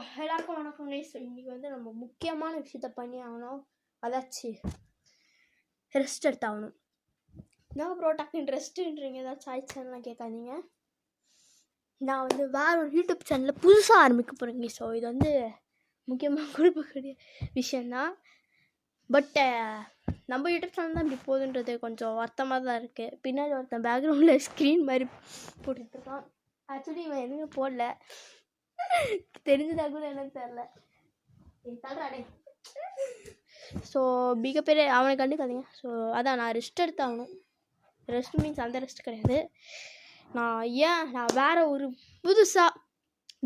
எல்லாருக்கும் வணக்கம் கைஸ். இன்னைக்கு வந்து நம்ம முக்கியமான விஷயத்த பண்ணி ஆகணும். அதாச்சு ரெஸ்ட் எடுத்தாகணும். என்ன ப்ரோ டக்குன்னு ரெஸ்ட்டுன்றீங்க, ஏதாச்சும் ஆயிடுச்சான்லாம் கேட்காதீங்க. நான் வந்து வேற ஒரு யூடியூப் சேனலில் புதுசாக ஆரம்பிக்க போகிறேங்க. ஸோ இது வந்து முக்கியமாக கொடுக்கக்கூடிய விஷயந்தான். பட் நம்ம யூடியூப் சேனல் தான் இப்படி போகுதுன்றது கொஞ்சம் வருத்தமாக தான் இருக்குது. பின்னாடி ஒருத்தன் பேக்ரவுண்டில் ஸ்க்ரீன் மாதிரி போட்டுட்ருக்கான். ஆக்சுவலி இவன் எதுவுமே போடல, தெரிஞ்சதா கூட எனக்கு தெரில. தள்ளுறாடே. ஸோ மிகப்பெரிய அவனை கண்டுக்காதீங்க. ஸோ அதான் நான் ரெஸ்ட் எடுத்தாகணும். ரெஸ்ட் மீன்ஸ் அந்த ரெஸ்ட் கிடையாது. நான் வேறு ஒரு புதுசாக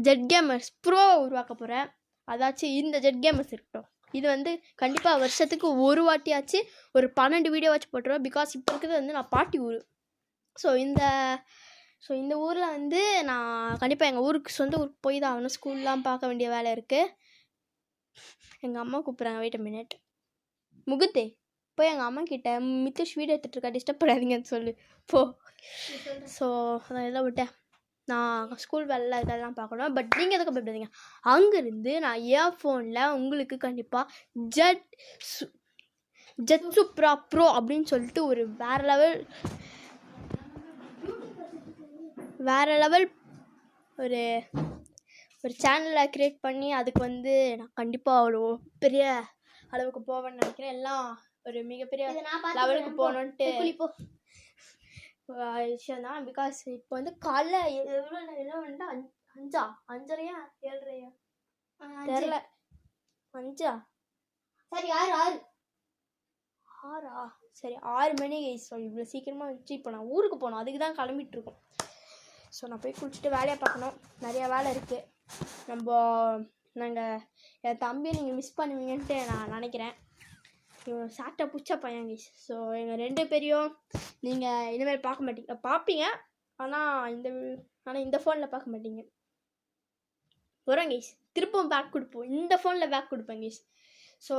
ஜெட் கேமர்ஸ் ப்ரோவை உருவாக்க போகிறேன். அதாச்சும் இந்த ஜெட் கேமர்ஸ் இருக்கட்டும், இது வந்து கண்டிப்பாக வருஷத்துக்கு ஒரு வாட்டியாச்சு ஒரு 12 வீடியோ வச்சு போட்டுருவேன். பிகாஸ் இப்போ இருக்கிறது வந்து நான் பாட்டி ஊர். ஸோ இந்த ஊரில் வந்து நான் கண்டிப்பாக எங்கள் ஊருக்கு சொந்த ஊருக்கு போய் தான் ஆகணும். ஸ்கூல்லாம் பார்க்க வேண்டிய வேலை இருக்குது. எங்கள் அம்மா கூப்பிட்றாங்க, வெயிட் அ மினிட். முகுத்தே போய் எங்கள் அம்மா கிட்ட மித்துஷ் வீடியோ எடுத்துகிட்ருக்கா, டிஸ்டர்ப் பண்ணாதீங்கன்னு சொல்லு போ. ஸோ அதான் எல்லாம் விட்டேன். நான் ஸ்கூல் வேலை இதெல்லாம் பார்க்கணும். பட் நீங்கள் எதுக்கு போய்டாதீங்க. அங்கேருந்து நான் என் ஃபோனில் உங்களுக்கு கண்டிப்பாக ஜெட் சூப்ரா ப்ரோ அப்படின்னு சொல்லிட்டு ஒரு வேறு லெவல் ஒரு சேனலை க்ரியேட் பண்ணி அதுக்கு வந்து நான் கண்டிப்பாக அவ்வளோ பெரிய அளவுக்கு போவேன்னு நினைக்கிறேன். எல்லாம் ஒரு மிகப்பெரிய லெவலுக்கு போகணுன்ட்டு விஷயம் தான். பிகாஸ் இப்போ வந்து காலைல எவ்வளோ வந்து 5:30 7:30 தெரில, 5 சரி 6 சரி 6 மணி. ஸோ இவ்வளோ சீக்கிரமாக வச்சு இப்போ நான் ஊருக்கு போகணும், அதுக்கு தான் கிளம்பிகிட்ருக்கோம். ஸோ நான் போய் குளிச்சுட்டு வேலையை பார்க்கணும். நிறையா வேலை இருக்குது. நாங்கள் என் தம்பியை நீங்கள் மிஸ் பண்ணுவீங்கன்ட்டு நான் நினைக்கிறேன். இவன் சாட்டை பிடிச்ச பையன் கைஸ். ஸோ எங்கள் 2 பேரையும் நீங்கள் இனிமேல் பார்க்க மாட்டீங்க, பார்ப்பீங்க, ஆனால் இந்த ஃபோனில் பார்க்க மாட்டீங்க. வரோம் கைஸ், திருப்பவும் பேக் கொடுப்போம். இந்த ஃபோனில் பேக் கொடுப்பேன் கைஸ். ஸோ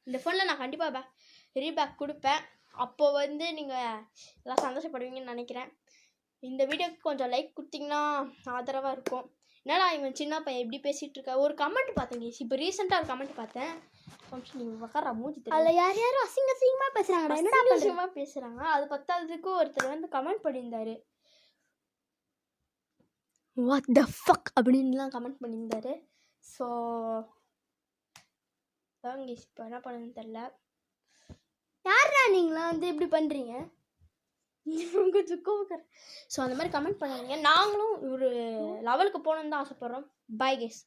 இந்த ஃபோனில் நான் கண்டிப்பாக ரீபேக் கொடுப்பேன். அப்போது வந்து நீங்கள் எல்லாம் சந்தோஷப்படுவீங்கன்னு நினைக்கிறேன். இந்த வீடியோக்கு கொஞ்சம் லைக் கொடுத்தீங்கன்னா ஆதரவாக இருக்கும். என்னடா இவன் சின்ன பையன் எப்படி பேசிகிட்டு இருக்கா. ஒரு கமெண்ட் பார்த்தேன் கைஸ், இப்போ ரீசெண்டாக ஒரு கமெண்ட் பார்த்தேன். நீங்கள் உக்கார மூஞ்சி அதில் யாரும் அசிங்கமாக பேசுகிறாங்க, என்னடா அசிங்கமாக பேசுகிறாங்க. அது பத்தாததுக்கு ஒருத்தர் வந்து கமெண்ட் பண்ணியிருந்தாரு, வாட் த ஃபக் அப்படின்லாம் கமெண்ட் பண்ணியிருந்தாரு. ஸோ அதான் கைஸ் இப்போ என்ன பண்ணுன்னு தெரில. யாரா நீங்களாம் வந்து இப்படி பண்ணுறீங்க, கொஞ்சம் கோவக்கார. ஸோ அந்த மாதிரி கமெண்ட் பண்ணாதீங்க. நாங்களும் ஒரு லெவலுக்கு போகணுன்னு தான் ஆசைப்பட்றோம். Bye guys.